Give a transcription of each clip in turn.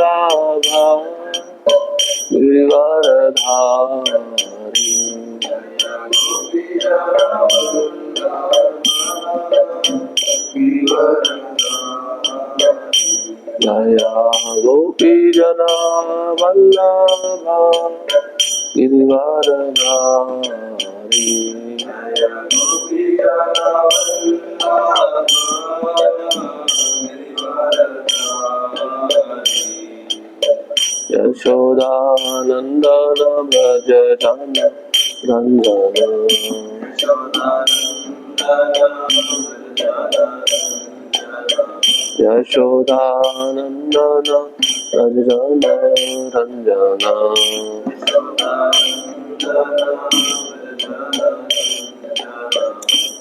वल्लभा गिरिवरधारी जय गोपीजना वल्लभा गिरिवरधारी यशोदानन्दन व्रज जन रञ्जन यशोदानन्दन व्रज जन रञ्जन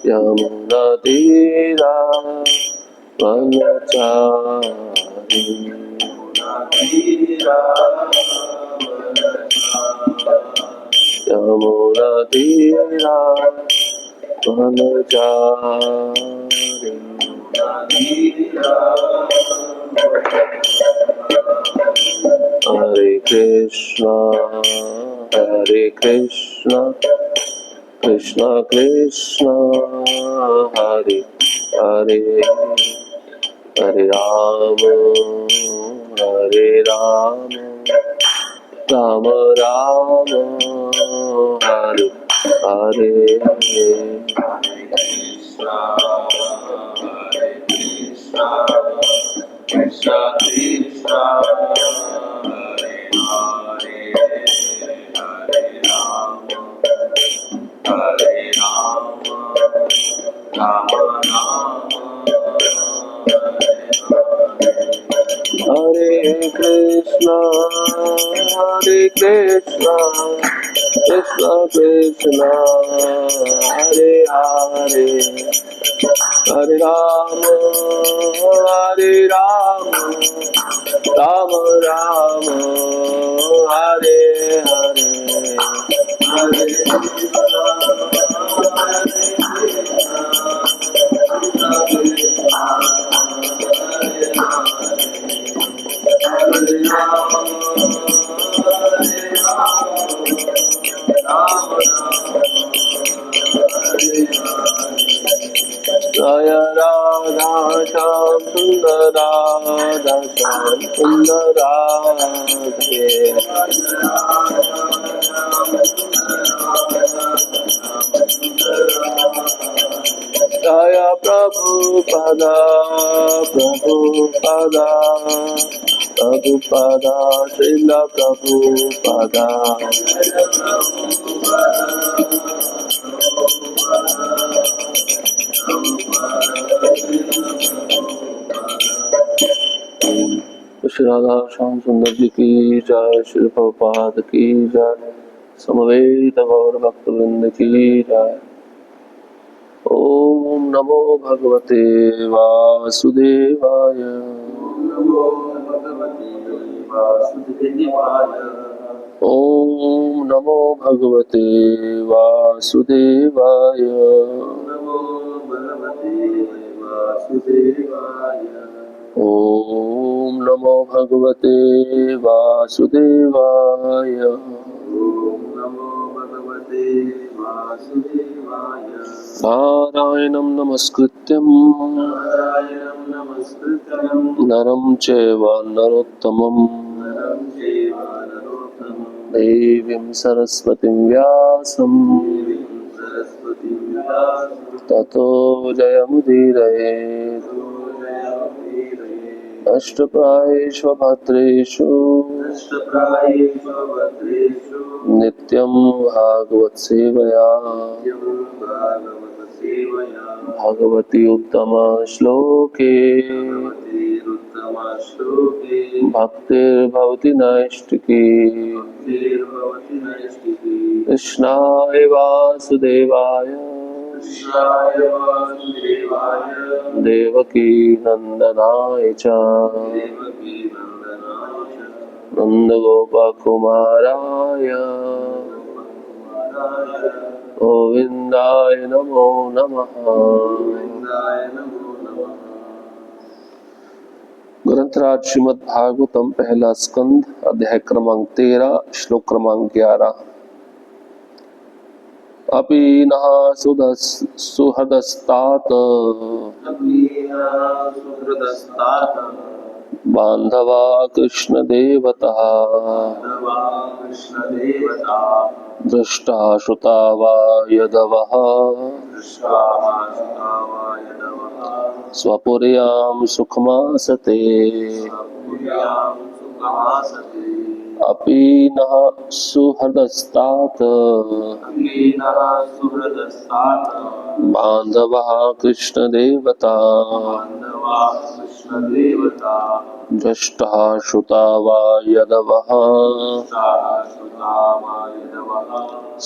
यमुनातीरा वनचारी यमुनातीरा वनचारी हरे कृष्णा कृष्णा कृष्णा हरे हरे हरे राम राम राम हरे हरे कृष्णा कृष्णा हरे हरे हरे राम राम राम हरे कृष्णा कृष्णा कृष्णा हरे हरे हरे राम राम राम हरे हरे हरे जय राधा श्याम सुंदर राधा श्याम सुंदर राधे जय प्रभुपदा श्रील प्रभुपदा श्री राधा श्याम सुंदर जी की जय, श्री प्रभुपाद की जय, समवेत गौर भक्त वृंद की जय। ओम नमो भगवते वासुदेवाय। ओम नमो भगवते वासुदेवाय। ओम नमो भगवते वासुदेवाय। नारायणं नमस्कृत्यं नरं चैव नरोत्तमं देवीं सरस्वतीं व्यासं ततो जयमुदीरयेत्। नष्टप्रायेषु भद्रेषु नित्यं भागवत सेवया भगवती उत्तम श्लोके भक्तिर्भवति नैष्टिकी। कृष्णाय वासुदेवाय देवकी नंदनाय च नंदगोपकुमाराय गोविंदाय नमो नमः। ग्रंथराज श्रीमद् भागवतम पहला स्कंद अध्याय क्रमांक 13 श्लोक क्रमांक 11। अपि नः सुहृदस्तात बांधवा कृष्ण देवता दृष्टा श्रुता वा यदवः स्वपुर्यां सुखमासते अपि नः सुहृदस्तात बांधवः कृष्ण देवता दृष्टा श्रुता वा यदवः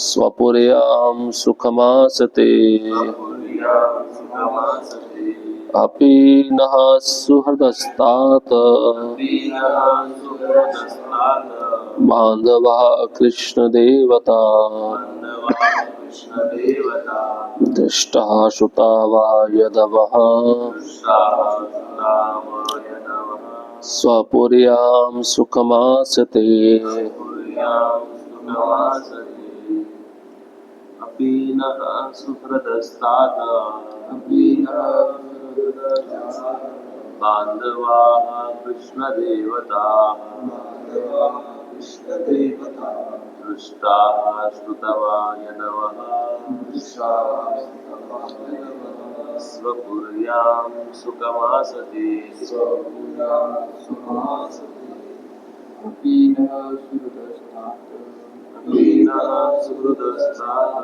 स्वपुर्यां सुखमासते अपि नः सुहृदस्तात बांधवः कृष्ण देवता दृष्टा श्रुता वा यदवः स्वपुर्यां सुखमासते। अपि नः सुहृदस्तात बान्धवाः कृष्णदेवताः दृष्टाः श्रुतवा यदवः स्वपुर्यां सुखमासते। अपि नः सुहृदस्तात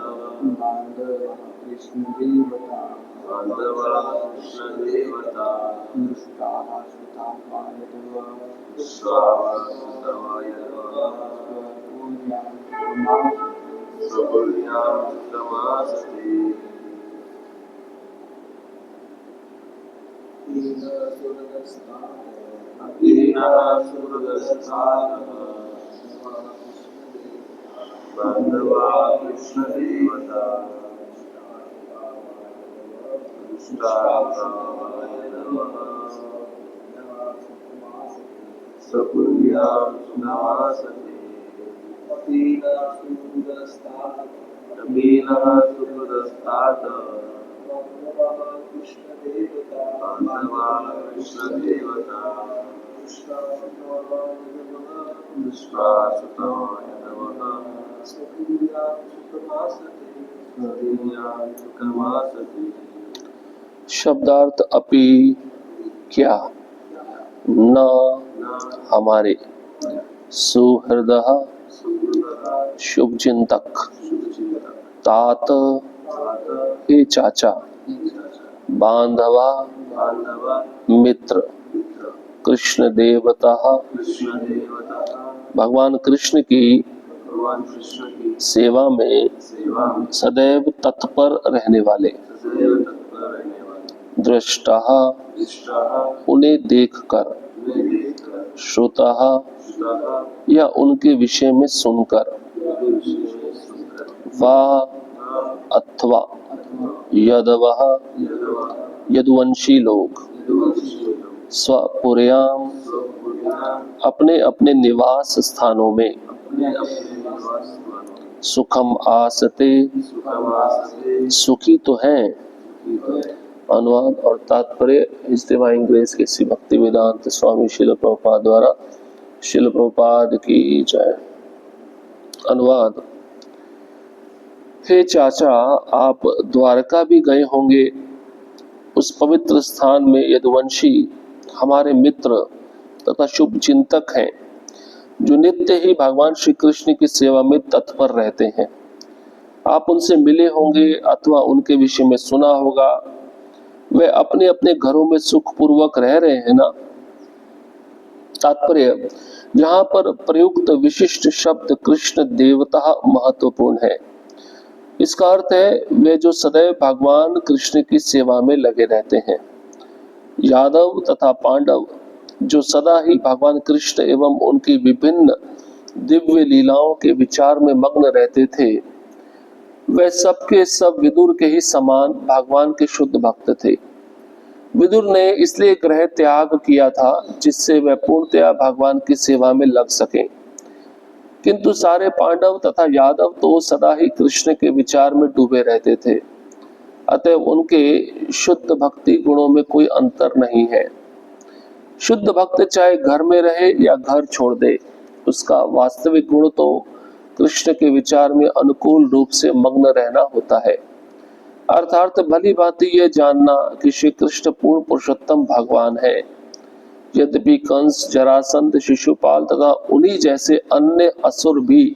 बान्धवाः कृष्णदेवता दृष्टाः श्रुतवा यदवः स्वपुर्यां सुखमासते। अपि नः सुहृदस्तात बान्धवाः कृष्णदेवता स्वपुर्यां सुखमासते। अपि नः सुहृदस्तात बान्धवाः कृष्णदेवता दृष्टा श्रुतवा यदवः स्वपुर्यां सुखमासते। शब्दार्थ अपि क्या न हमारे सुहृदः शुभ चिंतक तात हे चाचा बांधवा मित्र कृष्ण देवता भगवान कृष्ण की सेवा में सदैव तत्पर रहने वाले दृष्टा उन्हें देखकर श्रुता या उनके विषय में सुनकर वा अथवा यदवः यदुवंशी लोग स्वपुर्यां अपने अपने निवास स्थानों में सुखम आसते सुखी तो हैं। अनुवाद और तात्पर्य हिज डिवाइन ग्रेस के श्री भक्ति वेदांत स्वामी शिल प्रभुपाद द्वारा शिल प्रभुपाद की जय। अनुवाद। हे चाचा, आप द्वारका भी गए होंगे। उस पवित्र स्थान में यदुवंशी हमारे मित्र तथा शुभ चिंतक हैं जो नित्य ही भगवान श्री कृष्ण की सेवा में तत्पर रहते हैं। आप उनसे मिले होंगे अथवा उनके विषय में सुना होगा। वे अपने अपने घरों में सुखपूर्वक रह रहे हैं ना। तात्पर्य, जहां पर प्रयुक्त विशिष्ट शब्द कृष्ण देवता महत्वपूर्ण है। इसका अर्थ है वे जो सदैव भगवान कृष्ण की सेवा में लगे रहते हैं। यादव तथा पांडव जो सदा ही भगवान कृष्ण एवं उनकी विभिन्न दिव्य लीलाओं के विचार में मग्न रहते थे, वे सबके सब विदुर के ही समान भगवान के शुद्ध भक्त थे। विदुर ने इसलिए ग्रह त्याग किया था जिससे वह पूर्णतया भगवान की सेवा में लग सके, किंतु सारे पांडव तथा यादव तो सदा ही कृष्ण के विचार में डूबे रहते थे, अतः उनके शुद्ध भक्ति गुणों में कोई अंतर नहीं है। शुद्ध भक्त चाहे घर में रहे या घर छोड़ दे, उसका वास्तविक गुण तो कृष्ण के विचार में अनुकूल रूप से मग्न रहना होता है। अर्थात भली भांति यह जानना कि श्री कृष्ण पूर्ण पुरुषोत्तम भगवान है। यद्यपि कंस, जरासंध, शिशुपाल तथा उन्हीं जैसे अन्य असुर भी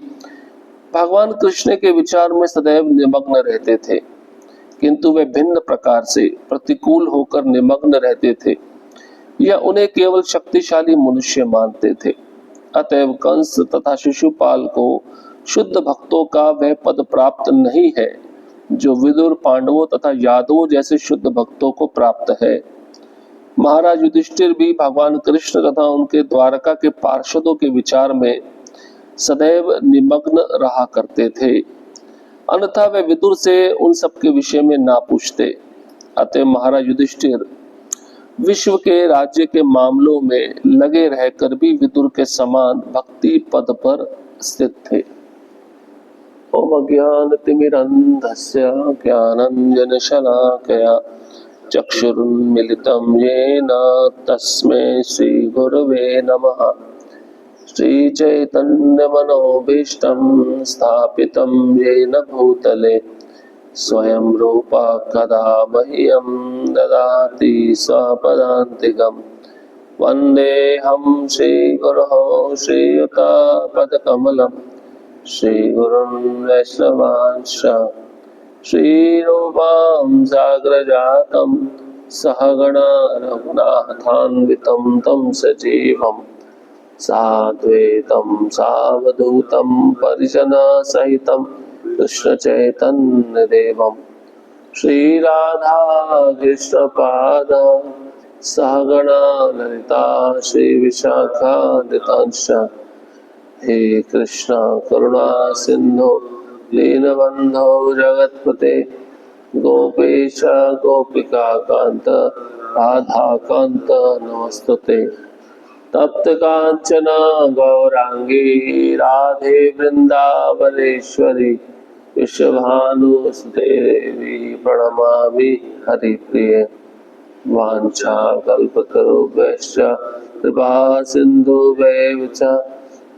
भगवान कृष्ण के विचार में सदैव निमग्न रहते थे, किंतु वे भिन्न प्रकार से प्रतिकूल होकर निमग्न रहते थे या उन्हें केवल शक्तिशाली मनुष्य मानते थे। अतएव कंस तथा शिशुपाल को शुद्ध भक्तों का वह पद प्राप्त नहीं है जो विदुर, पांडवों तथा यादवों जैसे शुद्ध भक्तों को प्राप्त है। महाराज युधिष्ठिर भी भगवान कृष्ण तथा उनके द्वारका के पार्षदों के विचार में सदैव निमग्न रहा करते थे, अन्यथा वे विदुर से उन सब के विषय में ना पूछते। अतः महाराज युधिष्ठिर विश्व के राज्य के मामलों में लगे रहकर भी विदुर के समान भक्ति पद पर स्थित थे। ओम अज्ञानतिमिरन्धस्य ज्ञानाञ्जनशलाकया चक्षुरुन्मिलितं येन तस्मै श्रीगुरवे नमः। श्रीचैतन्यमनोभीष्टं स्थापितं येन भूतले स्वयं रूपा कदा मह्यं ददाति स्वपदान्तिकम्। वन्देऽहं श्रीगुरोः श्रीयुतापदकमलम् श्रीगुरुन् वैष्णवांश्च श्रीरूपां साग्रजातं सहगणा रघुनाथान्वितं तं सजीवं साद्वैतं सावधूतं परिजनसहितं कृष्णचैतन्यदेवं श्रीराधा कृष्णपाद सहगणा ललिता श्रीविशाखान्वितांश्च। हे कृष्ण करुणा सिंधु दीनबंधो जगत्पते गोपेश गोपिका कांत राधा कांत नमस्तुते। तप्त कांचन गौरांगी राधे वृंदावनेश्वरी विश्वभानुसुते देवी प्रणमामि हरिप्रिये। वाञ्छा कल्पतरुभ्यश्च कृपा सिन्धुभ्यैव च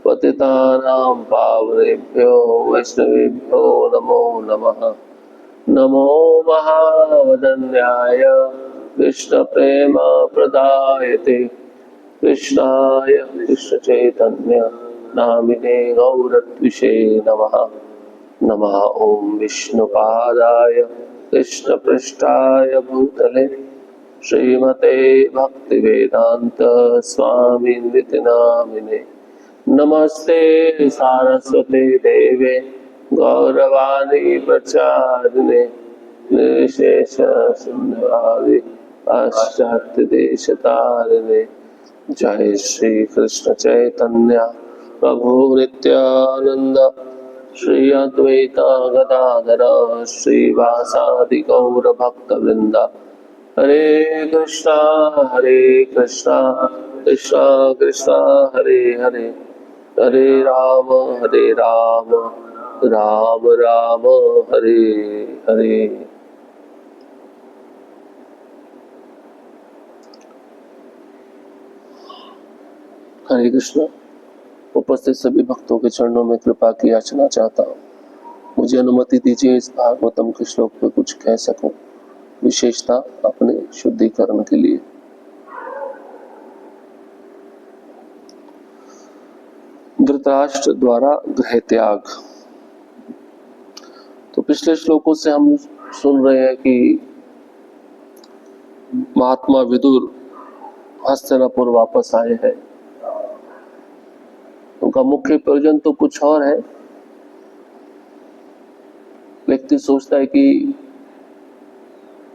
पतितानां पावनेभ्यो वैष्णवेभ्यो नमो नमः। नमो महावदन्याय कृष्णप्रेमप्रदायते कृष्णाय कृष्णचैतन्य नामिने गौरत्विषे नमः। नमः ओम विष्णुपादाय कृष्णपृष्ठाय भूतले श्रीमते भक्तिवेदांत स्वामिनिति नामिने। नमस्ते सारस्वते देवे गौरवाणी प्रचारिणे निर्विशेष शून्यवादी पाश्चात्य देशतारिणे। जय श्री कृष्ण चैतन्य प्रभु नित्यानंद श्री अद्वैत गदाधर श्रीवासादि गौर भक्त वृंद। हरे कृष्णा कृष्णा कृष्णा हरे हरे, हरे राम राम राम हरे हरे। हरे कृष्ण। उपस्थित सभी भक्तों के चरणों में कृपा की याचना चाहता हूँ। मुझे अनुमति दीजिए इस भागवतम के श्लोक पे कुछ कह सकूं, विशेषता अपने शुद्धिकरण के लिए। धृतराष्ट्र द्वारा गृह त्याग। तो पिछले श्लोकों से हम सुन रहे हैं कि महात्मा विदुर हस्तिनापुर वापस आए हैं। उनका मुख्य प्रयोजन तो कुछ और है। व्यक्ति सोचता है कि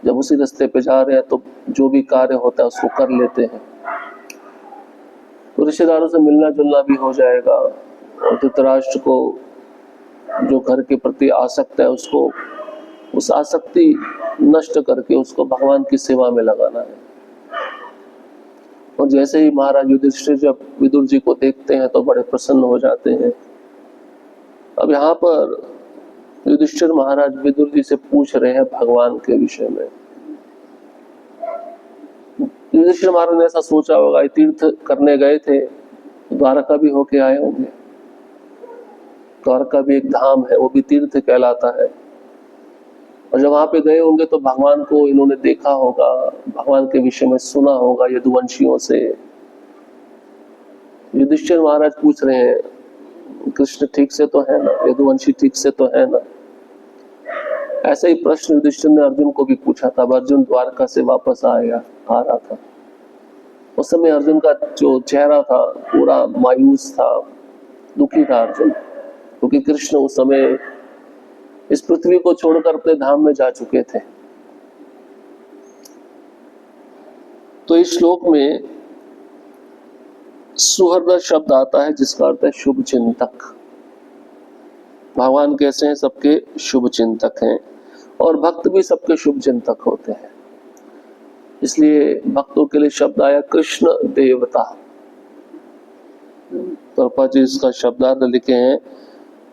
जब उसी रास्ते पे जा रहे हैं तो जो भी कार्य होता है उसको कर लेते हैं, तो रिश्तेदारों से मिलना जुलना भी हो जाएगा। और धृतराष्ट्र को जो घर के प्रति आसक्त है उसको उस आसक्ति नष्ट करके उसको भगवान की सेवा में लगाना है। और जैसे ही महाराज युधिष्ठिर जब विदुर जी को देखते हैं तो बड़े प्रसन्न हो जाते हैं। अब यहाँ पर युधिष्ठिर महाराज विदुर जी से पूछ रहे हैं भगवान के विषय में। युधिष्ठिर महाराज ने ऐसा सोचा होगा, तीर्थ करने गए थे, द्वारका भी होके आए होंगे। द्वारका भी एक धाम है, वो भी तीर्थ कहलाता है। और जब वहां पे गए होंगे तो भगवान को इन्होंने देखा होगा, भगवान के विषय में सुना होगा यदुवंशियों से। युधिष्ठिर महाराज पूछ रहे हैं, कृष्ण ठीक से तो है ना, यदुवंशी ठीक से तो है ना। ऐसा ही प्रश्न युधिष्ठिर ने अर्जुन को भी पूछा था। अर्जुन द्वारका से वापस आ रहा था। उस समय अर्जुन का जो चेहरा था पूरा मायूस था, दुखी था अर्जुन, क्योंकि कृष्ण उस समय इस पृथ्वी को छोड़कर अपने धाम में जा चुके थे। तो इस श्लोक में सुहृद शब्द आता है जिसका अर्थ है शुभ चिंतक। भगवान कैसे हैं? सबके शुभ चिंतक हैं, और भक्त भी सबके शुभ चिंतक होते हैं। इसलिए भक्तों के लिए शब्द आया कृष्ण देवता। प्रभुपाद जी इसका शब्दार्थ लिखे हैं,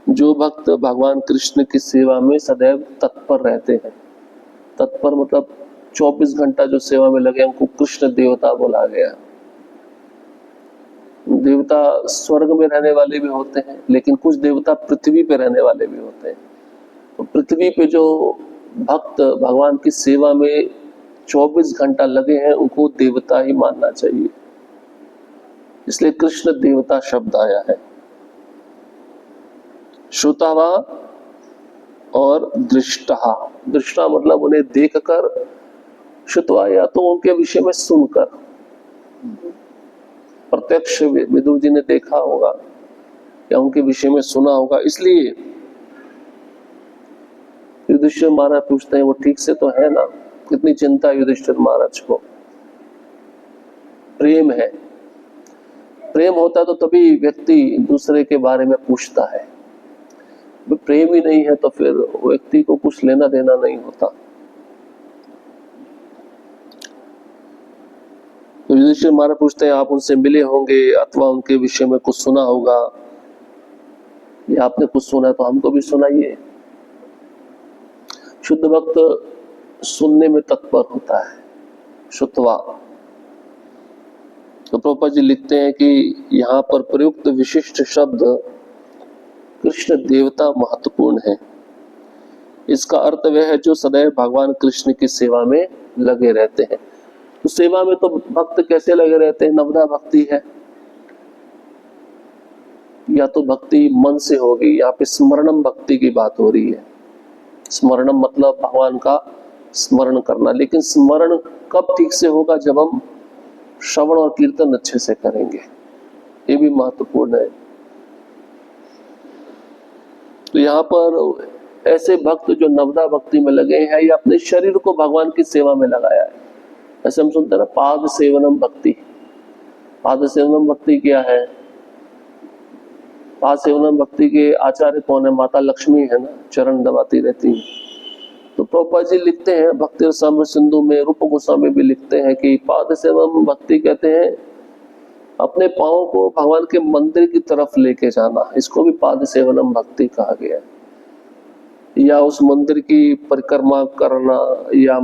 जो भक्त भगवान कृष्ण की सेवा में सदैव तत्पर रहते हैं। तत्पर मतलब 24 घंटा जो सेवा में लगे, उनको कृष्ण देवता बोला गया। देवता स्वर्ग में रहने वाले भी होते हैं, लेकिन कुछ देवता पृथ्वी पे रहने वाले भी होते हैं। तो पृथ्वी पे जो भक्त भगवान की सेवा में 24 घंटा लगे हैं, उनको देवता ही मानना चाहिए। इसलिए कृष्ण देवता शब्द आया है। श्रुतावा और दृष्टा। दृष्टा मतलब उन्हें देखकर, श्रुतवा या तो उनके विषय में सुनकर। प्रत्यक्ष विदुर जी ने देखा होगा या उनके विषय में सुना होगा। इसलिए युधिष्ठिर महाराज पूछते हैं वो ठीक से तो है ना। कितनी चिंता युधिष्ठिर महाराज को। प्रेम है, प्रेम होता तो तभी व्यक्ति दूसरे के बारे में पूछता है। प्रेम ही नहीं है तो फिर व्यक्ति को कुछ लेना देना नहीं होता। तो युधिष्ठिर महाराज पूछते हैं आप उनसे मिले होंगे अथवा उनके विषय में कुछ सुना होगा, या आपने कुछ सुना तो हमको भी सुनाइए। शुद्ध भक्त सुनने में तत्पर होता है, श्रुतवा। तो प्रभुपाद जी लिखते हैं कि यहाँ पर प्रयुक्त विशिष्ट शब्द कृष्ण देवता महत्वपूर्ण है। इसका अर्थ वह है जो सदैव भगवान कृष्ण की सेवा में लगे रहते हैं। तो सेवा में तो भक्त कैसे लगे रहते हैं? नवदा भक्ति है, या तो भक्ति मन से होगी। यहाँ पे स्मरणम भक्ति की बात हो रही है। स्मरणम मतलब भगवान का स्मरण करना। लेकिन स्मरण कब ठीक से होगा? जब हम श्रवण और कीर्तन अच्छे से करेंगे। ये भी महत्वपूर्ण है। तो यहाँ पर ऐसे भक्त जो नवदा भक्ति में लगे हैं, या अपने शरीर को भगवान की सेवा में लगाया है। ऐसे हम सुनते हैं ना पाद सेवनम भक्ति। पाद सेवनम भक्ति क्या है? पाद सेवनम भक्ति के आचार्य कौन है? माता लक्ष्मी है ना, चरण दबाती रहती है। तो प्रभुपाद जी लिखते हैं भक्ति रसामृत सिंधु में, रूप गोस्वामी भी लिखते हैं कि पाद सेवनम भक्ति कहते हैं अपने पांव को भगवान के मंदिर की तरफ लेके जाना। इसको भी पाद सेवनम भक्ति कहा गया है। या उस मंदिर की परिक्रमा करना, या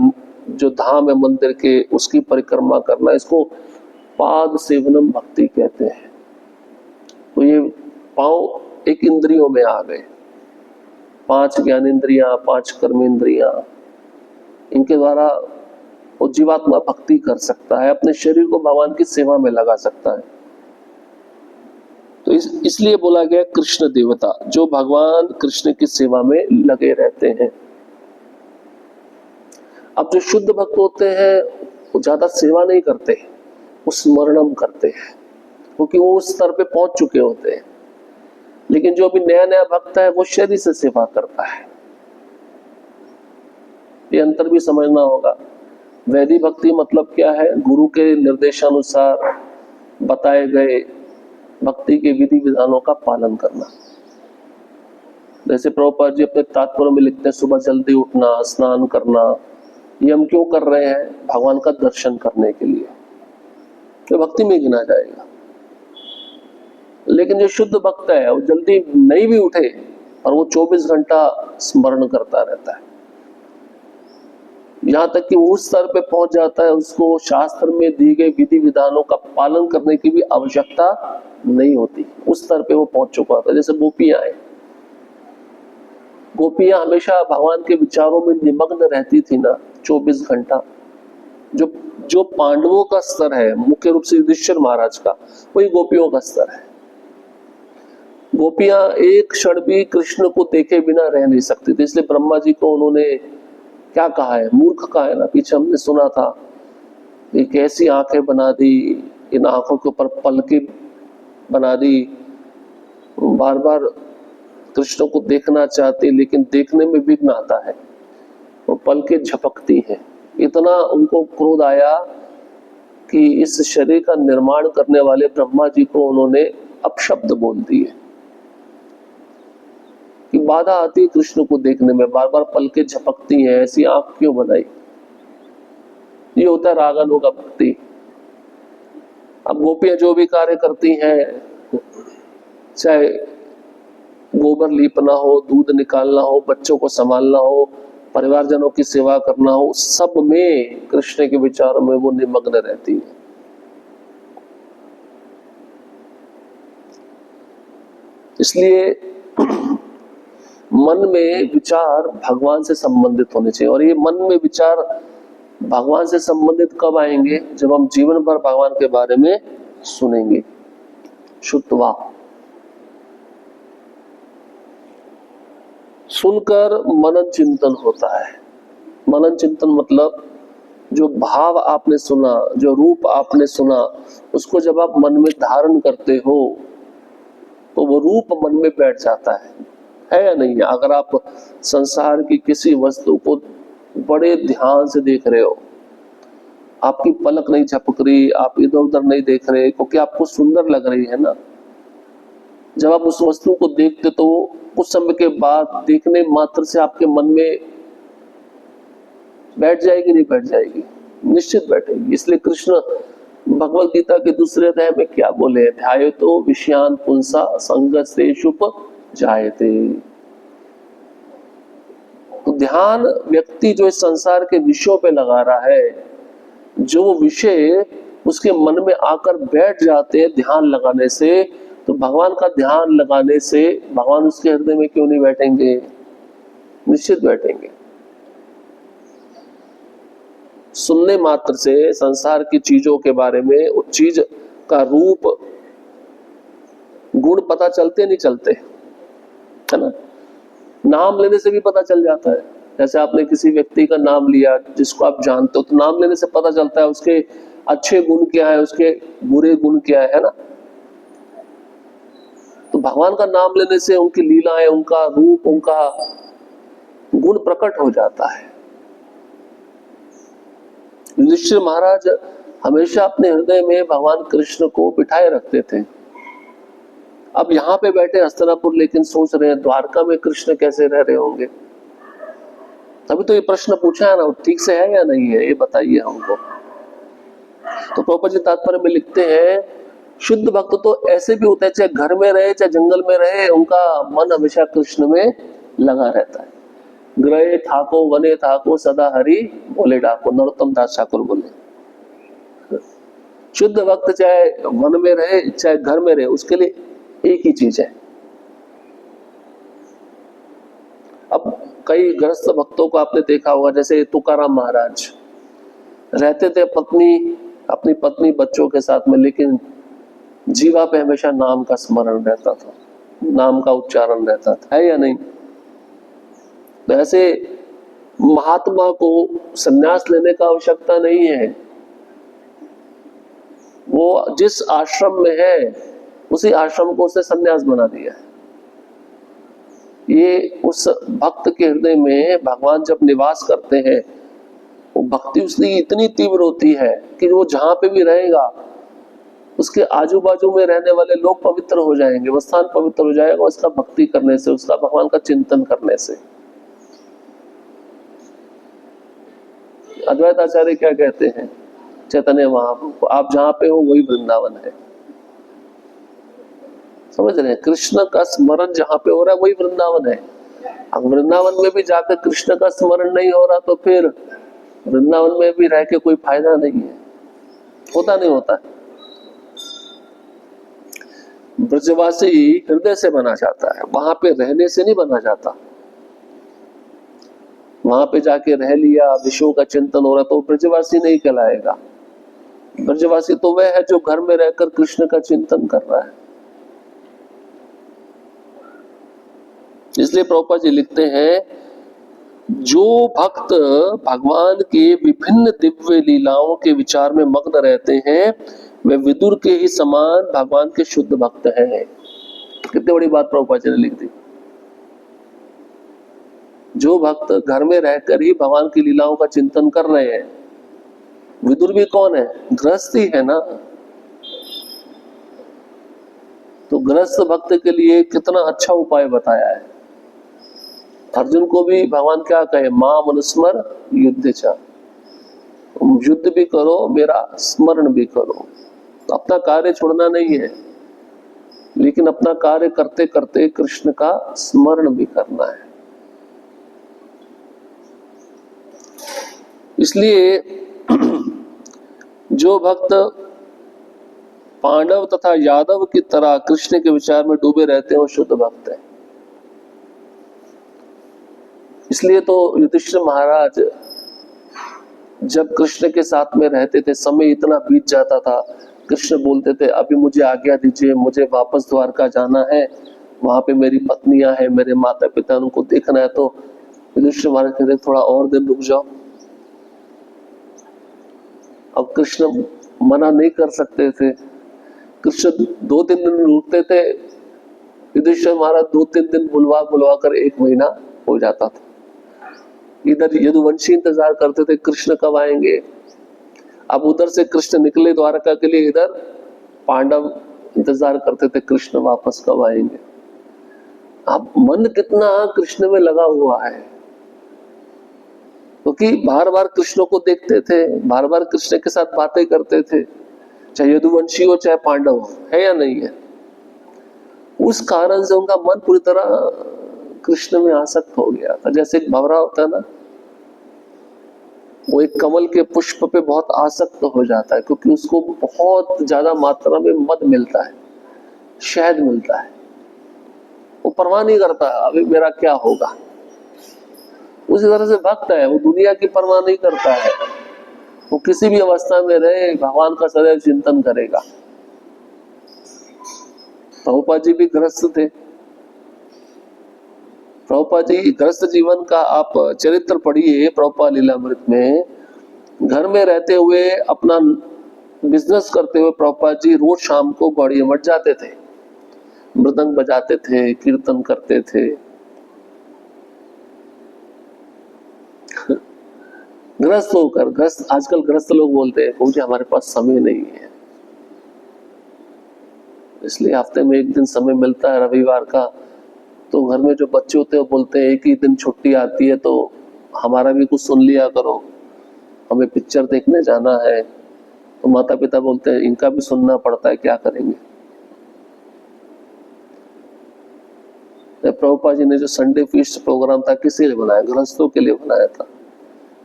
जो धाम है मंदिर के उसकी परिक्रमा करना, इसको पाद सेवनम भक्ति कहते हैं। तो ये पांव एक इंद्रियों में आ गए। 5 ज्ञानेंद्रियां, 5 कर्मेंद्रियां, इनके द्वारा वो जीवात्मा भक्ति कर सकता है, अपने शरीर को भगवान की सेवा में लगा सकता है। तो इसलिए बोला गया कृष्ण देवता, जो भगवान कृष्ण की सेवा में लगे रहते हैं। अब जो शुद्ध भक्त होते हैं वो ज्यादा सेवा नहीं करते, वो स्मरणम करते हैं, क्योंकि वो उस स्तर पे पहुंच चुके होते हैं। लेकिन जो अभी नया नया भक्त है वो शरीर से सेवा करता है। ये अंतर भी समझना होगा। वैदिक भक्ति मतलब क्या है? गुरु के निर्देशानुसार बताए गए भक्ति के विधि विधानों का पालन करना। जैसे प्रभुपाद जी अपने तात्पर्य में लिखते हैं सुबह जल्दी उठना, स्नान करना, ये हम क्यों कर रहे हैं? भगवान का दर्शन करने के लिए। तो भक्ति में गिना जाएगा। लेकिन जो शुद्ध भक्त है वो जल्दी नहीं भी उठे और वो 24 घंटा स्मरण करता रहता है, यहाँ तक कि वो उस स्तर पे पहुंच जाता है उसको शास्त्र में दी गई विधि विधानों का पालन करने की भी आवश्यकता नहीं होती। उस स्तर पे वो पहुंच चुका होता है। जैसे गोपियां हैं, गोपियां हमेशा भगवान के विचारों में निमग्न रहती थी ना 24 घंटा। जो पांडवों का स्तर है मुख्य रूप से युधिष्ठिर महाराज का, वही गोपियों का स्तर है। गोपियां एक क्षण भी कृष्ण को देखे बिना रह नहीं सकती थी, इसलिए ब्रह्मा जी को उन्होंने क्या कहा है, मूर्ख कहा है ना। पीछे हमने सुना था कि कैसी आंखें बना दी, इन आंखों के ऊपर पलकें बना दी, बार बार कृष्ण को देखना चाहती लेकिन देखने में विघ्न आता है, वो पलकें झपकती हैं। इतना उनको क्रोध आया कि इस शरीर का निर्माण करने वाले ब्रह्मा जी को उन्होंने अपशब्द बोल दिए कि बाधा आती है कृष्ण को देखने में, बार बार पलकें झपकती हैं, ऐसी आंख क्यों बनाई। ये होता है रागानुगा भक्ति। अब गोपियां जो भी कार्य करती हैं, चाहे गोबर लीपना हो, दूध निकालना हो, बच्चों को संभालना हो, परिवारजनों की सेवा करना हो, सब में कृष्ण के विचारों में वो निमग्न रहती है। इसलिए मन में विचार भगवान से संबंधित होने चाहिए। और ये मन में विचार भगवान से संबंधित कब आएंगे, जब हम जीवन भर भगवान के बारे में सुनेंगे। श्रुत्वा, सुनकर मनन चिंतन होता है। मनन चिंतन मतलब जो भाव आपने सुना, जो रूप आपने सुना, उसको जब आप मन में धारण करते हो तो वो रूप मन में बैठ जाता है या नहीं है। अगर आप संसार की किसी वस्तु को बड़े ध्यान से देख रहे हो, आपकी पलक नहीं झपक रही, आप इधर उधर नहीं देख रहे क्योंकि आपको सुंदर लग रही है ना। जब आप उस वस्तु को देखते तो कुछ समय के बाद देखने मात्र से आपके मन में बैठ जाएगी, नहीं बैठ जाएगी, निश्चित बैठेगी। इसलिए कृष्ण भगवद गीता के दूसरे अध्याय में क्या बोले, ध्याये तो विषयान पुंसा संगस्तेषुप जायते। तो ध्यान व्यक्ति जो इस संसार के विषयों पे लगा रहा है, जो वो विषय उसके मन में आकर बैठ जाते हैं ध्यान लगाने से, तो भगवान का ध्यान लगाने से भगवान उसके हृदय में क्यों नहीं बैठेंगे, निश्चित बैठेंगे। सुनने मात्र से संसार की चीजों के बारे में, उस चीज का रूप गुण पता चलते नहीं चलते, है ना। नाम लेने से भी पता चल जाता है। जैसे आपने किसी व्यक्ति का नाम लिया जिसको आप जानते हो, तो नाम लेने से पता चलता है उसके अच्छे गुण क्या है, उसके बुरे गुण क्या है ना। तो भगवान का नाम लेने से उनकी लीलाएं, उनका रूप, उनका गुण प्रकट हो जाता है। युधिष्ठिर महाराज हमेशा अपने हृदय में भगवान कृष्ण को बिठाए रखते थे। अब यहाँ पे बैठे हस्तिनापुर, लेकिन सोच रहे हैं द्वारका में कृष्ण कैसे रह रहे होंगे। तभी तो ये प्रश्न पूछा है ना, ठीक से है या नहीं है, ये बताइए हमको। तो प्रभुपाद जी तात्पर्य में लिखते हैं, शुद्ध भक्त तो ऐसे भी होते हैं, चाहे घर में रहे चाहे जंगल में रहे, उनका मन हमेशा कृष्ण में लगा रहता है। ग्रहे ठाको वने ठाको सदा हरि बोले डाको, नरोत्तम दास ठाकुर बोले। शुद्ध भक्त चाहे वन में रहे चाहे घर में रहे, उसके लिए एक ही चीज है। अब कई गृहस्थ भक्तों को आपने देखा होगा, जैसे तुकाराम महाराज रहते थे अपनी पत्नी बच्चों के साथ में, लेकिन जीवा पे हमेशा नाम का स्मरण रहता था, नाम का उच्चारण रहता था, है या नहीं। तो ऐसे महात्मा को संन्यास लेने का आवश्यकता नहीं है। वो जिस आश्रम में है उसी आश्रम को उसने संन्यास बना दिया है। ये उस भक्त के हृदय में भगवान जब निवास करते हैं, वो भक्ति उसकी इतनी तीव्र होती है कि वो जहां पे भी रहेगा उसके आजू बाजू में रहने वाले लोग पवित्र हो जाएंगे, वो स्थान पवित्र हो जाएगा उसका भक्ति करने से, उसका भगवान का चिंतन करने से। अद्वैत आचार्य क्या कहते हैं, चैतन्य महाप्रभु। आप जहाँ पे हो वही वृंदावन है, समझ रहे हैं? कृष्ण का स्मरण जहाँ पे हो रहा है वही वृंदावन है। अब वृंदावन में भी जाकर कृष्ण का स्मरण नहीं हो रहा तो फिर वृंदावन में भी रह के कोई फायदा नहीं है, होता नहीं होता। ब्रजवासी हृदय से बना जाता है, वहां पे रहने से नहीं बना जाता। वहां पे जाके रह लिया, विषयों का चिंतन हो रहा तो ब्रजवासी नहीं कहलाएगा। ब्रजवासी तो वह है जो घर में रहकर कृष्ण का चिंतन कर रहा है। इसलिए प्रभुपाद जी लिखते हैं, जो भक्त भगवान के विभिन्न दिव्य लीलाओं के विचार में मग्न रहते हैं वे विदुर के ही समान भगवान के शुद्ध भक्त हैं। कितनी बड़ी बात प्रभुपाद जी ने लिख दी। जो भक्त घर में रहकर ही भगवान की लीलाओं का चिंतन कर रहे हैं, विदुर भी कौन है? गृहस्थी है ना। तो गृहस्थ भक्त के लिए कितना अच्छा उपाय बताया है। अर्जुन को भी भगवान क्या कहे? माम अनुस्मर युद्ध चा, युद्ध भी करो, मेरा स्मरण भी करो। अपना कार्य छोड़ना नहीं है, लेकिन अपना कार्य करते करते कृष्ण का स्मरण भी करना है। इसलिए जो भक्त पांडव तथा यादव की तरह कृष्ण के विचार में डूबे रहते हैं वो शुद्ध भक्त है। इसलिए तो युधिष्ठिर महाराज जब कृष्ण के साथ में रहते थे, समय इतना बीत जाता था, कृष्ण बोलते थे अभी मुझे आज्ञा दीजिए, मुझे वापस द्वारका जाना है, वहां पे मेरी पत्नियां हैं, मेरे माता पिता, उनको देखना है। तो युधिष्ठिर महाराज कहते थोड़ा और दिन रुक जाओ। अब कृष्ण मना नहीं कर सकते थे। कृष्ण 2-3 दिन रुकते थे, युधिष्ठिर महाराज 2-3 दिन बुलवा कर 1 महीना हो जाता था। इधर यदुवंशी इंतजार करते थे कृष्ण कब आएंगे। अब उधर से कृष्ण निकले द्वारका के लिए, इधर पांडव इंतजार करते थे कृष्ण वापस कब आएंगे। अब मन कितना कृष्ण में लगा हुआ है, क्योंकि बार बार कृष्ण को देखते थे, बार बार कृष्ण के साथ बातें करते थे, चाहे यदुवंशी हो चाहे पांडव हो, है या नहीं है। उस कारण से उनका मन पूरी तरह कृष्ण में आसक्त हो गया था। जैसे एक भंवरा होता है ना, वो एक कमल के पुष्प पे बहुत आसक्त हो जाता है, क्योंकि उसको बहुत ज्यादा मात्रा में मध मिलता है, शहद मिलता है। वो परवाह नहीं करता अभी मेरा क्या होगा। उसी तरह से भक्त है, वो दुनिया की परवाह नहीं करता है। वो किसी भी अवस्था में रहे भगवान का सदैव चिंतन करेगा। प्रभुपाद जी भी गृहस्थ थे। प्रभुपाद जी गृहस्थ जीवन का आप चरित्र पढ़िए प्रभुपाद लीलामृत में। घर में रहते हुए अपना बिजनेस करते हुए प्रभुपाद जी रोज शाम को गौड़िया मठ जाते थे, मृदंग बजाते थे, कीर्तन करते थे। गृहस्थ होकर, गृहस्थ आजकल गृहस्थ लोग बोलते हैं मुझे हमारे पास समय नहीं है, इसलिए हफ्ते में 1 दिन समय मिलता है रविवार का। तो घर में जो बच्चे होते हैं वो बोलते हैं 1 ही दिन छुट्टी आती है तो हमारा भी कुछ सुन लिया करो, हमें पिक्चर देखने जाना है। तो माता पिता बोलते हैं इनका भी सुनना पड़ता है, क्या करेंगे। प्रभुपाद जी ने जो संडे फीस्ट प्रोग्राम था किसी लिए बनाया? गृहस्थों के लिए बनाया था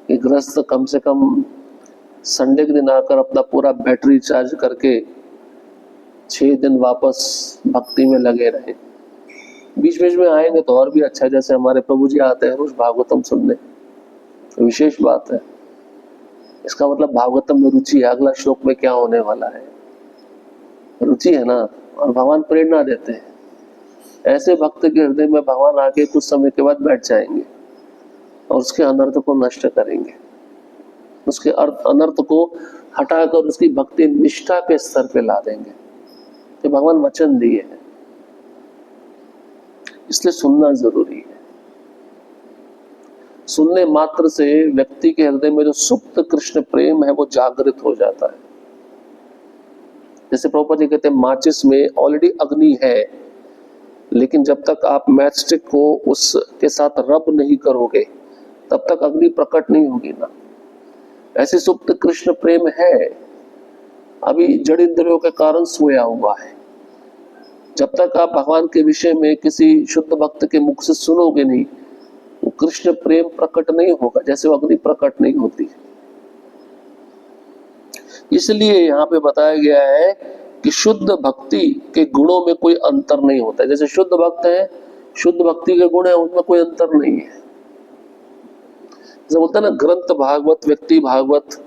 कि गृहस्थ कम से कम संडे के दिन आकर अपना पूरा बैटरी चार्ज करके 6 दिन वापस भक्ति में लगे रहे। बीच बीच में आएंगे तो और भी अच्छा है, जैसे हमारे प्रभु जी आते हैं रोज भागवतम सुनने, तो विशेष बात है। इसका मतलब भागवतम में रुचि है, अगला श्लोक में क्या होने वाला है, रुचि है ना। और भगवान प्रेरणा देते हैं। ऐसे भक्त के हृदय में भगवान आके कुछ समय के बाद बैठ जाएंगे और उसके अनर्थ को नष्ट करेंगे, उसके अनर्थ को हटाकर उसकी भक्ति निष्ठा के स्तर पे ला देंगे। तो भगवान वचन दिए हैं, इसलिए सुनना जरूरी है। सुनने मात्र से व्यक्ति के हृदय में जो सुप्त कृष्ण प्रेम है वो जागृत हो जाता है। जैसे प्रभुपाद जी कहते हैं माचिस में ऑलरेडी अग्नि है, लेकिन जब तक आप मैच स्टिक को उसके साथ रब नहीं करोगे तब तक अग्नि प्रकट नहीं होगी ना। ऐसे सुप्त कृष्ण प्रेम है, अभी जड़ इंद्रियों के कारण सोया हुआ है। जब तक आप भगवान के विषय में किसी शुद्ध भक्त के मुख से सुनोगे नहीं, वो कृष्ण प्रेम प्रकट नहीं होगा, जैसे वो अग्नि प्रकट नहीं होती। इसलिए यहाँ पे बताया गया है कि शुद्ध भक्ति के गुणों में कोई अंतर नहीं होता। जैसे शुद्ध भक्त है, शुद्ध भक्ति के गुण है, उनमें कोई अंतर नहीं है। जैसे बोलते हैं ना ग्रंथ भागवत, व्यक्ति भागवत,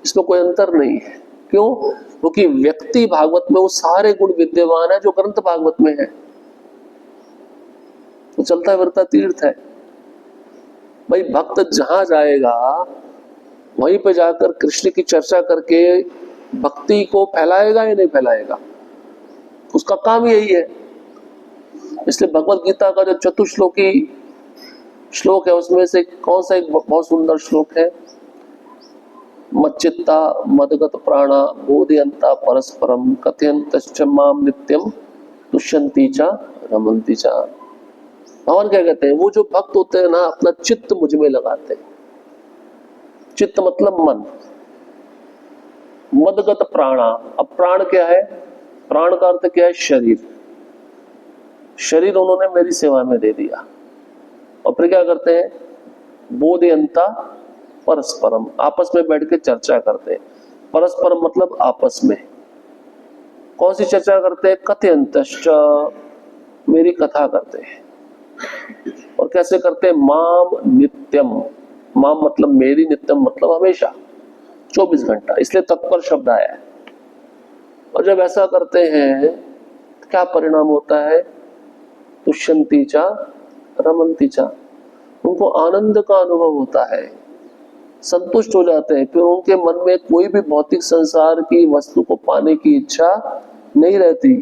इसमें कोई अंतर नहीं है। क्यों? क्योंकि व्यक्ति भागवत में वो सारे गुण विद्यमान है जो ग्रंथ भागवत में है। तो चलता फिरता तीर्थ है भाई। भक्त जहां जाएगा वहीं पे जाकर कृष्ण की चर्चा करके भक्ति को फैलाएगा या नहीं फैलाएगा, उसका काम यही है। इसलिए भगवत गीता का जो चतुश्लोकी श्लोक है उसमें से कौन सा एक बहुत सुंदर श्लोक है? मच्चित्ता मदगत प्राणा बोधयंता परस्परम कथयन्तश्च माम नित्यम तुष्यन्ति च रमन्ति च। भगवान क्या कहते हैं? वो जो भक्त होते हैं ना, अपना चित्त मुझ में लगाते हैं। चित्त मतलब मन। मदगत प्राणा, अब प्राण क्या है? प्राण का अर्थ क्या है? शरीर। शरीर उन्होंने मेरी सेवा में दे दिया। और फिर क्या करते हैं? बोधयंता परस्परम, आपस में बैठ के चर्चा करते हैं। परस्परम मतलब आपस में। कौन सी चर्चा करते हैं? कथयन्तश्च, मेरी कथा करते हैं। और कैसे करते हैं? माम नित्यम, माम मतलब मेरी, नित्यम मतलब हमेशा, 24 घंटा, इसलिए तत्पर शब्द आया है। और जब ऐसा करते हैं क्या परिणाम होता है? तुष्यन्ति च रमन्ति च, उनको आनंद का अनुभव होता है, संतुष्ट हो जाते हैं। फिर उनके मन में कोई भी भौतिक संसार की वस्तु को पाने की इच्छा नहीं रहती।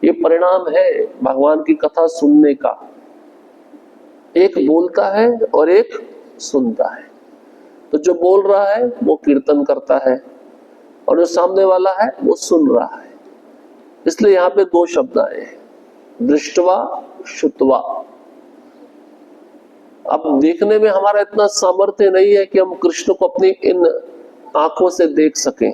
ये परिणाम है भगवान की कथा सुनने का। एक बोलता है और एक सुनता है। तो जो बोल रहा है वो कीर्तन करता है और जो सामने वाला है वो सुन रहा है। इसलिए यहाँ पे दो शब्द आए हैं, दृष्टवा श्रुत्वा। अब देखने में हमारा इतना सामर्थ्य नहीं है कि हम कृष्ण को अपनी इन आंखों से देख सकें।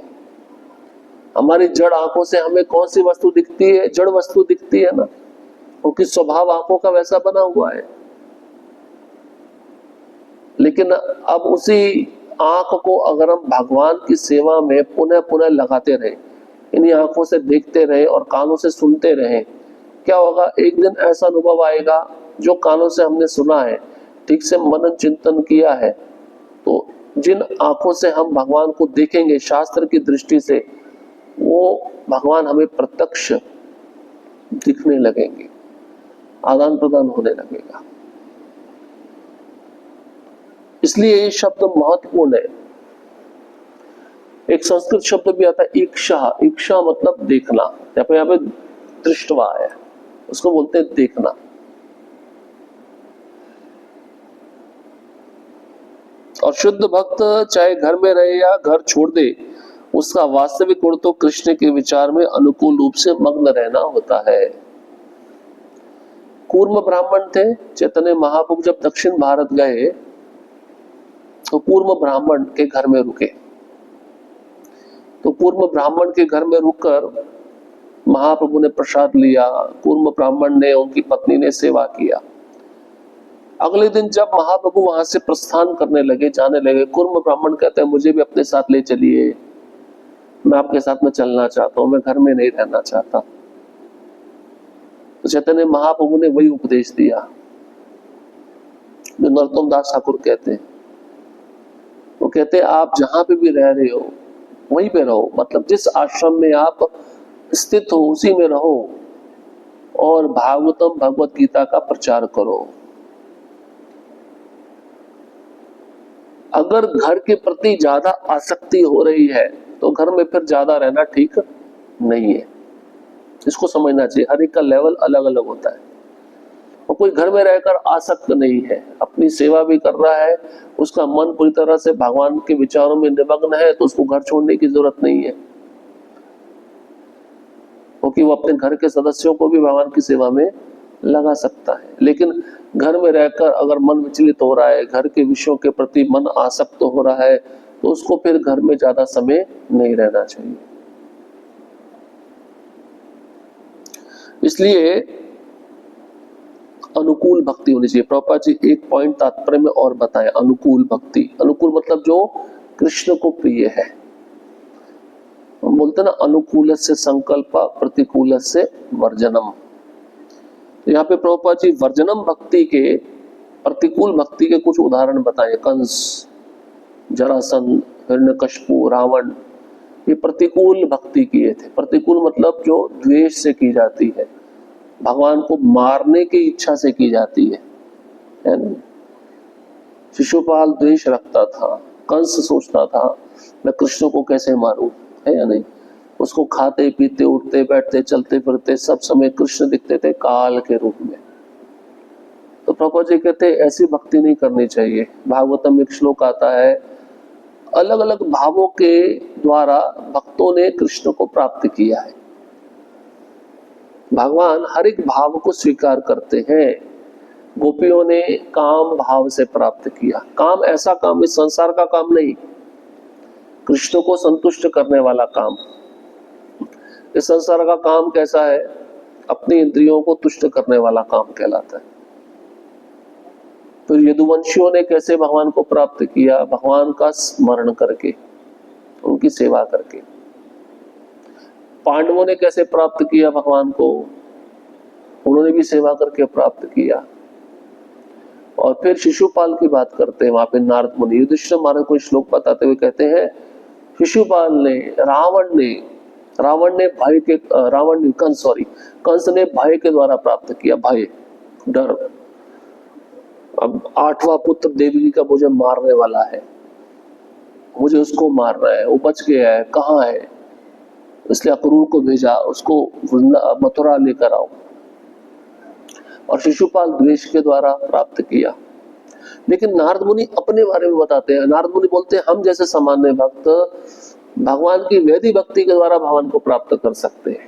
हमारी जड़ आंखों से हमें कौन सी वस्तु दिखती है? जड़ वस्तु दिखती है ना, क्योंकि स्वभाव आंखों का वैसा बना हुआ है। लेकिन अब उसी आंख को अगर हम भगवान की सेवा में पुनः पुनः लगाते रहे, इन्हीं आंखों से देखते रहे और कानों से सुनते रहे, क्या होगा? एक दिन ऐसा अनुभव आएगा जो कानों से हमने सुना है, ठीक से मनन चिंतन किया है, तो जिन आंखों से हम भगवान को देखेंगे शास्त्र की दृष्टि से, वो भगवान हमें प्रत्यक्ष दिखने लगेंगे, आदान प्रदान होने लगेगा। इसलिए ये शब्द महत्वपूर्ण है। एक संस्कृत शब्द भी आता है इक्षा। इक्षा मतलब देखना, यहाँ पे दृष्टवा है, उसको बोलते हैं देखना। और शुद्ध भक्त चाहे घर में रहे या घर छोड़ दे, उसका वास्तविक गुण तो कृष्ण के विचार में अनुकूल रूप से मग्न रहना होता है। कूर्म ब्राह्मण थे, चैतन्य महाप्रभु जब दक्षिण भारत गए तो कूर्म ब्राह्मण के घर में रुके। तो कूर्म ब्राह्मण के घर में रुककर महाप्रभु ने प्रसाद लिया, कूर्म ब्राह्मण ने, उनकी पत्नी ने सेवा किया। अगले दिन जब महाप्रभु वहां से प्रस्थान करने लगे, जाने लगे, कूर्म ब्राह्मण कहते हैं मुझे भी अपने साथ ले चलिए, मैं आपके साथ में चलना चाहता हूं, मैं घर में नहीं रहना चाहता। तो चैतन्य महाप्रभु ने वही उपदेश दिया जो नरोत्तम दास ठाकुर कहते हैं। वो कहते हैं आप जहां पे भी रह रहे हो वहीं पे रहो, मतलब जिस आश्रम में आप स्थित हो उसी में रहो और भागवतम भगवत गीता का प्रचार करो। अगर घर के प्रति ज्यादा आसक्ति हो रही है तो घर में फिर ज्यादा रहना ठीक नहीं है। इसको समझना चाहिए, हर एक का लेवल अलग अलग होता है। और कोई घर में रहकर आसक्त नहीं है, अपनी सेवा भी कर रहा है, उसका मन पूरी तरह से भगवान के विचारों में निमग्न है, तो उसको घर छोड़ने की जरूरत नहीं है, क्योंकि वो अपने घर के सदस्यों को भी भगवान की सेवा में लगा सकता है। लेकिन घर में रहकर अगर मन विचलित हो रहा है, घर के विषयों के प्रति मन आसक्त हो रहा है, तो उसको फिर घर में ज्यादा समय नहीं रहना चाहिए। इसलिए अनुकूल भक्ति होनी चाहिए। प्रभुपाद जी एक पॉइंट तात्पर्य में और बताएं, अनुकूल भक्ति। अनुकूल मतलब जो कृष्ण को प्रिय है। हम बोलते ना अनुकूल से संकल्प प्रतिकूल से वर्जनम। तो यहाँ पे प्रभुपाद जी वर्जनम भक्ति के, प्रतिकूल भक्ति के कुछ उदाहरण बताएं। कंस, जरासंध, हिरण्यकशिपु, रावण, ये प्रतिकूल भक्ति किए थे। प्रतिकूल मतलब जो द्वेष से की जाती है, भगवान को मारने की इच्छा से की जाती है ना। शिशुपाल द्वेष रखता था, कंस सोचता था मैं कृष्ण को कैसे मारूं, है या नहीं। उसको खाते पीते उठते बैठते चलते फिरते सब समय कृष्ण दिखते थे काल के रूप में। तो प्रभुपाद जी कहते ऐसी भक्ति नहीं करनी चाहिए। भागवतम में एक श्लोक आता है, अलग अलग भावों के द्वारा भक्तों ने कृष्ण को प्राप्त किया है। भगवान हर एक भाव को स्वीकार करते हैं। गोपियों ने काम भाव से प्राप्त किया। काम ऐसा काम, इस संसार का काम नहीं, कृष्ण को संतुष्ट करने वाला काम। इस संसार का काम कैसा है, अपनी इंद्रियों को तुष्ट करने वाला काम कहलाता है। फिर यदुवंशियों ने कैसे भगवान को प्राप्त किया, भगवान का स्मरण करके, उनकी सेवा करके। पांडवों ने कैसे प्राप्त किया भगवान को, उन्होंने भी सेवा करके प्राप्त किया। और फिर शिशुपाल की बात करते हैं, वहां पे नारद मुनि युधिष्ठिर महाराज को श्लोक बताते हुए कहते हैं, शिशुपाल ने, कंस ने भय के द्वारा प्राप्त किया, भय, डर। अब 8वां पुत्र देवकी का मुझे मारने वाला है, मुझे उसको मारना है, वो बच गया है, कहाँ है, इसलिए अक्रूर को भेजा, उसको मथुरा लेकर आओ। और शिशुपाल द्वेष के द्वारा प्राप्त किया। लेकिन नारद मुनि अपने बारे में बताते हैं। नारद मुनि बोलते हैं हम जैसे सामान्य भक्त भगवान की वैदिक भक्ति के द्वारा भगवान को प्राप्त कर सकते हैं।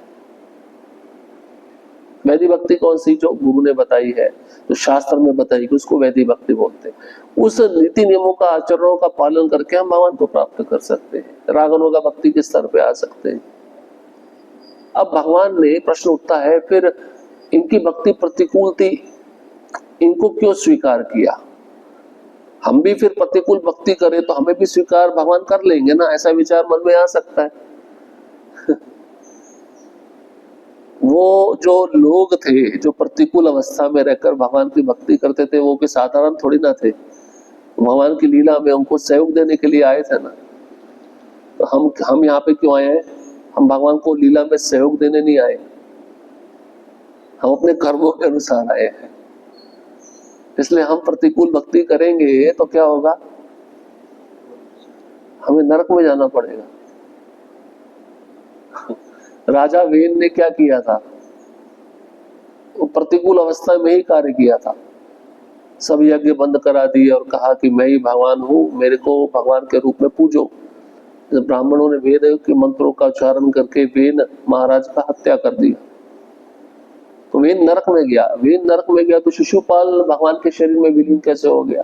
वैदिक भक्ति कौन सी, जो गुरु ने बताई है, जो शास्त्र में बताई कि उसको वैदिक भक्ति बोलते हैं। उस नीति नियमों का, आचरणों का पालन करके हम भगवान को प्राप्त कर सकते हैं, रागनों का भक्ति के स्तर पे आ सकते हैं। अब भगवान ने प्रश्न उठता है, फिर इनकी भक्ति प्रतिकूल थी, इनको क्यों स्वीकार किया। हम भी फिर प्रतिकूल भक्ति करें तो हमें भी स्वीकार भगवान कर लेंगे ना, ऐसा विचार मन में आ सकता है। वो जो लोग थे जो प्रतिकूल अवस्था में रहकर भगवान की भक्ति करते थे, वो के साधारण थोड़ी ना थे। भगवान की लीला में उनको सहयोग देने के लिए आए थे ना। तो हम यहाँ पे क्यों आए हैं, हम भगवान को लीला में सहयोग देने नहीं आए, हम अपने कर्मों के अनुसार आए हैं। इसलिए हम प्रतिकूल भक्ति करेंगे तो क्या होगा, हमें नरक में जाना पड़ेगा। राजा वेन ने क्या किया था, वो प्रतिकूल अवस्था में ही कार्य किया था। सब यज्ञ बंद करा दिए और कहा कि मैं ही भगवान हूं, मेरे को भगवान के रूप में पूजो। ब्राह्मणों ने वेद के मंत्रों का उच्चारण करके वेन महाराज का हत्या कर दिया, तो वेन नरक में गया। वेन नरक में गया तो शिशुपाल भगवान के शरीर में विलीन कैसे हो गया।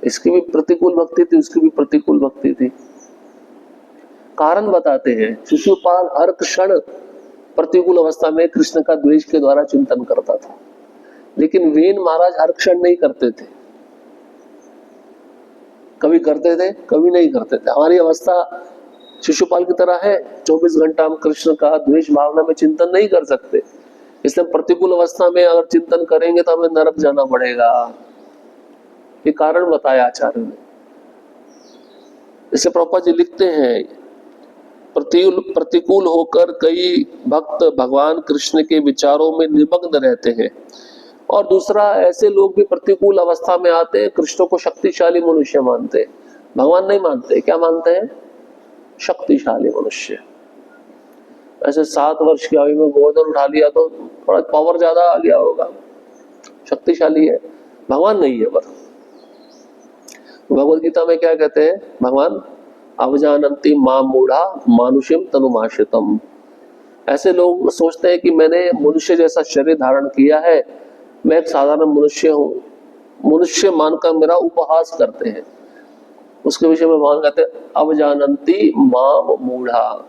इसकी भी प्रतिकूल भक्ति थी, उसकी भी प्रतिकूल भक्ति थी। कारण बताते हैं, शिशुपाल हर क्षण प्रतिकूल अवस्था में कृष्ण का द्वेष के द्वारा चिंतन करता था, लेकिन वेन महाराज हर क्षण नहीं करते थे। कभी करते थे, कभी नहीं करते थे। हमारी अवस्था शिशुपाल की तरह है, 24 घंटा हम कृष्ण का द्वेष भावना में चिंतन नहीं कर सकते। इसलिए प्रतिकूल अवस्था में अगर चिंतन करेंगे तो हमें नरक जाना पड़ेगा। ये कारण बताया आचार्य ने। इसे प्रभुपाद जी लिखते हैं, प्रतिकूल होकर कई भक्त भगवान कृष्ण के विचारों में निमग्न रहते हैं। और दूसरा, ऐसे लोग भी प्रतिकूल अवस्था में आते हैं, कृष्ण को शक्तिशाली मनुष्य मानते हैं, भगवान नहीं मानते। क्या मानते हैं, शक्तिशाली मनुष्य। ऐसे 7 वर्ष की आयु में गोवर्धन उठा लिया तो थोड़ा पावर ज्यादा आ गया होगा, शक्तिशाली है, भगवान नहीं है। बस भगवद गीता में क्या कहते हैं भगवान, अवजानन्ति मां मूढ़ा मानुषिम तनुमाश्रितम। ऐसे लोग सोचते हैं कि मैंने मनुष्य जैसा शरीर धारण किया है, मैं एक साधारण मनुष्य हूँ, मनुष्य मानकर मेरा उपहास करते हैं। उसके विषय में भगवान कहते हैं अवजानन्ति माम मूढ़ा,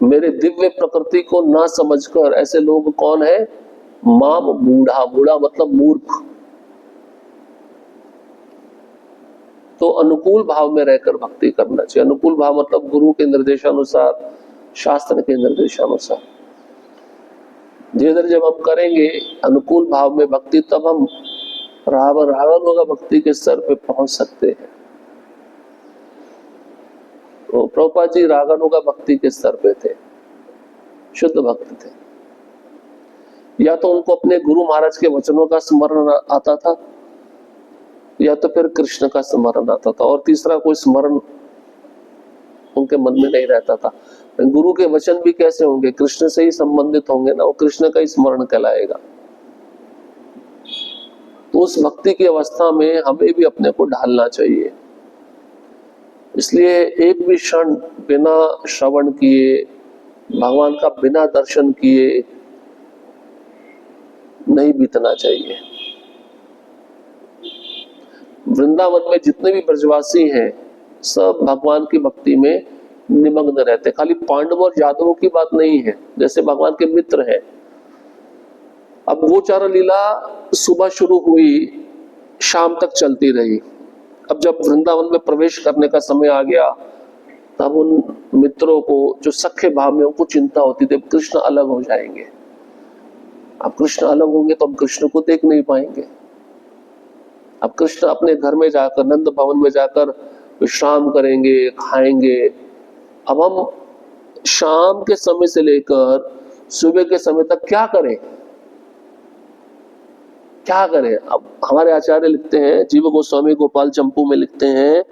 मेरे दिव्य प्रकृति को ना समझकर ऐसे लोग कौन है? माम मूढ़ा, मूढ़ा मतलब मूर्ख। तो अनुकूल भाव में रहकर भक्ति करना चाहिए। अनुकूल भाव मतलब गुरु के निर्देशानुसार, शास्त्र के निर्देशानुसार। धीरे धीरे जब हम करेंगे अनुकूल भाव में भक्ति, तब हम रावण होगा भक्ति के स्तर पे पहुंच सकते हैं। तो प्रभुपाद जी रावण होगा भक्ति के स्तर पे थे, शुद्ध भक्त थे। या तो उनको अपने गुरु महाराज के वचनों का स्मरण आता था, या तो फिर कृष्ण का स्मरण आता था, और तीसरा कोई स्मरण उनके मन में नहीं रहता था। गुरु के वचन भी कैसे होंगे? कृष्ण से ही संबंधित होंगे ना, वो कृष्ण का ही स्मरण कहलाएगा। तो उस भक्ति की अवस्था में हमें भी अपने को ढालना चाहिए। इसलिए एक भी क्षण बिना श्रवण किए, भगवान का बिना दर्शन किए नहीं बीतना चाहिए। वृंदावन में जितने भी ब्रजवासी हैं सब भगवान की भक्ति में निमग्न रहते। खाली पांडव और यादवों की बात नहीं है, जैसे भगवान के मित्र हैं। अब गोचार लीला सुबह शुरू हुई, शाम तक चलती रही। अब जब वृंदावन में प्रवेश करने का समय आ गया, तब उन मित्रों को जो सख्य भाव में उनको चिंता होती थी कृष्ण अलग हो जाएंगे। अब कृष्ण अलग होंगे तो हम कृष्ण को देख नहीं पाएंगे। अब कृष्ण अपने घर में जाकर, नंद भवन में जाकर विश्राम करेंगे, खाएंगे। अब हम शाम के समय से लेकर सुबह के समय तक क्या करें? क्या करें? अब हमारे आचार्य लिखते हैं, जीव गोस्वामी गोपाल चंपू में लिखते हैं,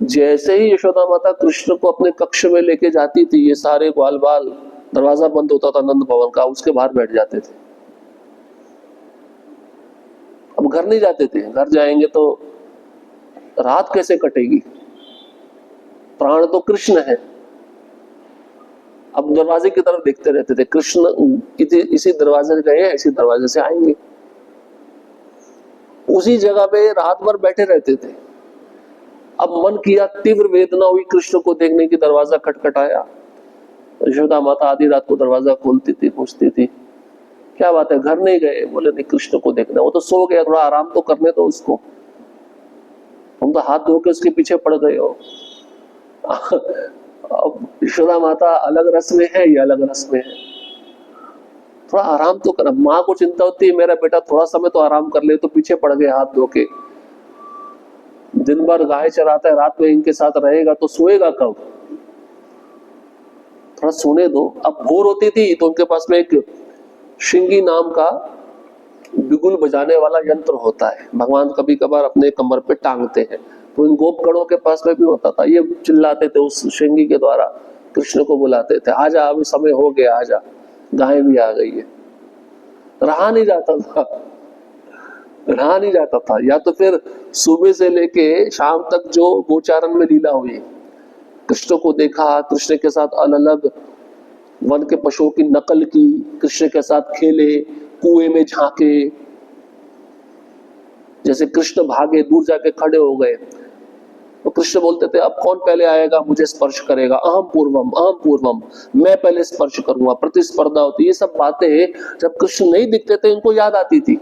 जैसे ही यशोदा माता कृष्ण को अपने कक्ष में लेके जाती थी, ये सारे ग्वाल बाल, दरवाजा बंद होता था नंद भवन का, उसके बाहर बैठ जाते थे। अब घर नहीं जाते थे, घर जाएंगे तो रात कैसे कटेगी? प्राण तो कृष्ण है। अब दरवाजे की तरफ देखते रहते थे, कृष्ण इसी दरवाजे से गए, इसी दरवाजे से आएंगे। उसी जगह पे रात भर बैठे रहते थे। अब मन किया, तीव्र वेदना हुई कृष्ण को देखने की, दरवाजा खटखटाया। यशोदा माता आधी रात को दरवाजा खोलती थी, पूछती थी क्या बात है, घर नहीं गए? बोले नहीं, कृष्ण को देखना। वो तो सो गया, थोड़ा आराम तो करने दो उसको, तुम तो हाथ धो के उसके पीछे पड़ गए हो। अब यशोदा माता अलग रस में है, ये अलग रस में है, थोड़ा आराम तो कर। माँ को चिंता होती है मेरा बेटा थोड़ा समय तो आराम कर ले, तो पीछे पड़ गए हाथ धो के। दिन भर गाय चराता है, रात में इनके साथ रहेगा तो सोएगा कब? थोड़ा सोने दो। अब भोर होती थी तो उनके पास में एक श्रृंगी नाम का बिगुल बजाने वाला यंत्र होता है, भगवान कभी कभार अपने कमर पे टांगते हैं। तो इन गोपगणों के पास में भी होता था। ये चिल्लाते थे उस श्रृंगी के द्वारा, कृष्ण को बुलाते थे, आजा अभी समय हो गया, आजा, गाय भी आ गई है। रहा नहीं जाता था, रहा नहीं जाता था। या तो फिर सुबह से लेके शाम तक जो गोचारण में लीला हुई, कृष्ण को देखा, कृष्ण के साथ अलग अलग वन के पशुओं की नकल की, कृष्ण के साथ खेले, कुएं में झांके। जैसे कृष्ण भागे, दूर जाके खड़े हो गए तो कृष्ण बोलते थे अब कौन पहले आएगा, मुझे स्पर्श करेगा, अहम पूर्वम, मैं पहले स्पर्श करूंगा। प्रतिस्पर्धा होती। ये सब बातें जब कृष्ण नहीं दिखते थे इनको याद आती थी,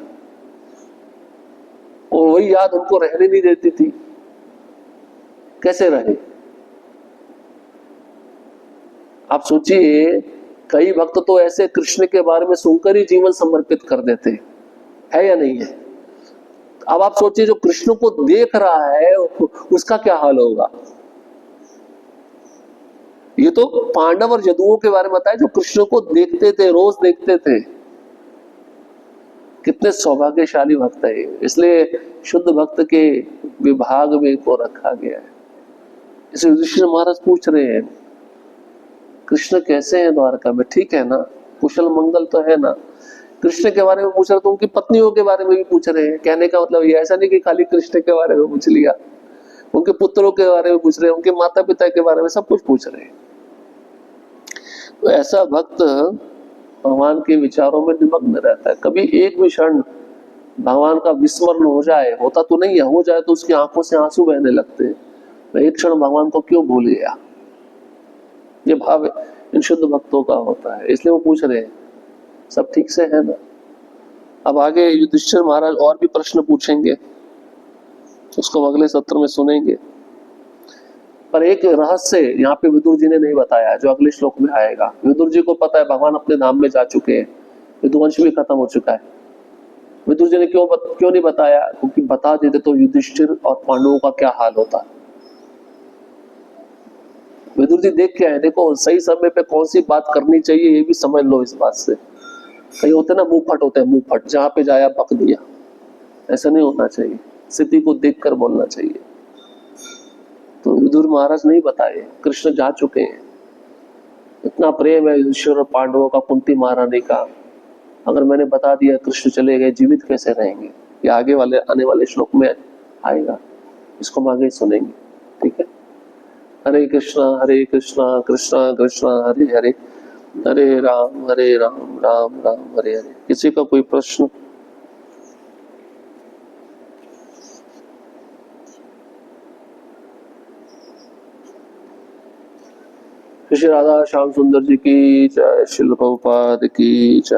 और वही याद उनको रहने नहीं देती थी। कैसे रहे? आप सोचिए, कई भक्त तो ऐसे कृष्ण के बारे में सुनकर ही जीवन समर्पित कर देते है या नहीं है? अब आप सोचिए, जो कृष्ण को देख रहा है उसका क्या हाल होगा? ये तो पांडव और यदुओं के बारे में बताया जो कृष्ण को देखते थे, रोज देखते थे। कितने सौभाग्यशाली भक्त है। इसलिए शुद्ध भक्त के विभाग में को रखा गया है। इसे युधिष्ठिर महाराज पूछ रहे हैं कृष्ण कैसे हैं द्वारका में, ठीक है ना, कुशल मंगल तो है ना? कृष्ण के बारे में पूछ रहे तो उनकी पत्नियों के बारे में भी पूछ रहे हैं। कहने का मतलब ये ऐसा नहीं कि खाली कृष्ण के बारे में पूछ लिया, उनके पुत्रों के बारे में पूछ रहे हैं, उनके माता पिता के बारे में सब कुछ पूछ रहे हैं। तो ऐसा भक्त भगवान के विचारों में निमग्न रहता है। कभी एक भी क्षण भगवान का विस्मरण हो जाए, होता तो नहीं है, हो जाए तो उसकी आंखों से आंसू बहने लगते हैं, मैं एक क्षण भगवान को क्यों भूल गया। ये भाव इन शुद्ध भक्तों का होता है, इसलिए वो पूछ रहे हैं सब ठीक से है ना। अब आगे युधिष्ठिर महाराज और भी प्रश्न पूछेंगे, उसको अगले सत्र में सुनेंगे। पर एक रहस्य यहाँ पे विदुर जी ने नहीं बताया, जो अगले श्लोक में आएगा। विदुर जी को पता है भगवान अपने धाम में जा चुके हैं, यदुवंश भी खत्म हो चुका है। विदुर जी ने क्यों नहीं बताया, क्योंकि बता देते तो युधिष्ठिर और पांडवों का क्या हाल होता। विदुर जी देख के आए, देखो सही समय पे कौन सी बात करनी चाहिए ये भी समझ लो इस बात से। कई होते ना मुंह फट होते हैं, मुंह फट, जहां पे जाया पक दिया, ऐसा नहीं होना चाहिए, स्थिति को देखकर बोलना चाहिए। तो विदुर महाराज नहीं बताए, कृष्ण जा चुके हैं, इतना प्रेम है युधिष्ठिर और पांडवों का कुंती महारानी का, अगर मैंने बता दिया कृष्ण चले गए, जीवित कैसे रहेंगे, ये आगे वाले आने वाले श्लोक में आएगा, इसको हम आगे सुनेंगे। ठीक है, हरे कृष्णा कृष्णा कृष्णा हरे हरे, हरे राम राम राम हरे हरे। किसी का कोई प्रश्न? श्री राधा श्याम सुंदर जी की जय, श्रील प्रभुपाद की जय।